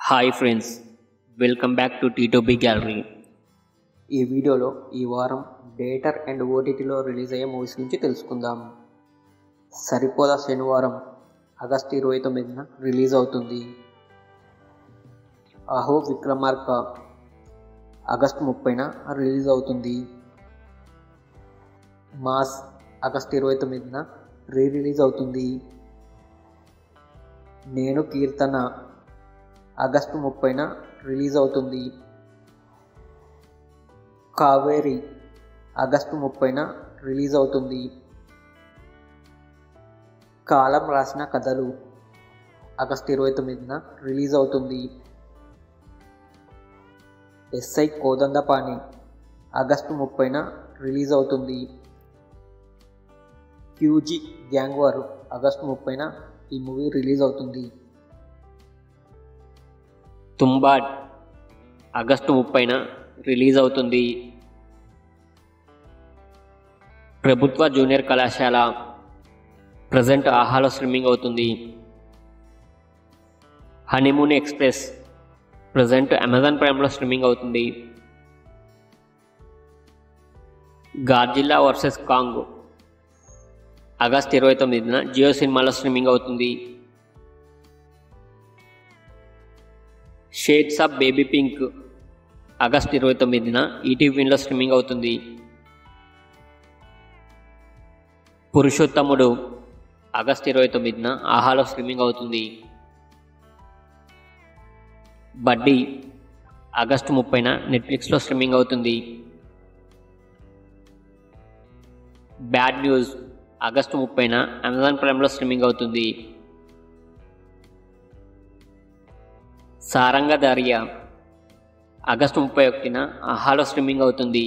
Hi friends, welcome back to T2B gallery. ఈ వీడియోలో ఈ వారం థియేటర్ అండ్ ఓటీటీలో రిలీజ్ అయ్యే మూవీస్ గురించి తెలుసుకుందాం. సరిపోదా శనివారం ఆగస్టు 29న రిలీజ్ అవుతుంది. అహో విక్రమార్క ఆగస్టు 30న రిలీజ్ అవుతుంది. మాస్ ఆగస్టు 29న రిలీజ్ అవుతుంది. నేను కీర్తన ఆగస్టు 30న రిలీజ్ అవుతుంది. కావేరి ఆగస్టు 30న రిలీజ్ అవుతుంది. కాలం రాసిన కథలు ఆగస్టు 29న రిలీజ్ అవుతుంది. ఎస్ఐ కోదండపాణి ఆగస్టు 30న రిలీజ్ అవుతుంది. క్యూజీ గ్యాంగ్ వార్ ఆగస్టు 30న ఈ మూవీ రిలీజ్ అవుతుంది. తుంబాడ్ ఆగస్టు 30న రిలీజ్ అవుతుంది. ప్రభుత్వ జూనియర్ కళాశాల ప్రజెంట్ ఆహాలో స్ట్రీమింగ్ అవుతుంది. హనీమూన్ ఎక్స్ప్రెస్ ప్రజెంట్ అమెజాన్ ప్రైమ్లో స్ట్రీమింగ్ అవుతుంది. గాడ్జిల్లా వర్సెస్ కాంగ్ ఆగస్టు 29న జియో సినిమాలో స్ట్రీమింగ్ అవుతుంది. Shades of Baby Pink August 29న ఈటీవీలో స్ట్రీమింగ్ అవుతుంది. పురుషోత్తముడు ఆగస్టు 29న ఆహాలో స్ట్రీమింగ్ అవుతుంది. బడ్డీ ఆగస్టు 30న నెట్ఫ్లిక్స్లో స్ట్రీమింగ్ అవుతుంది. బ్యాడ్ న్యూస్ ఆగస్టు 30న అమెజాన్ ప్రైమ్లో స్ట్రీమింగ్ అవుతుంది. సారంగధారియా ఆగస్టు 31న ఆహాలో స్ట్రీమింగ్ అవుతుంది.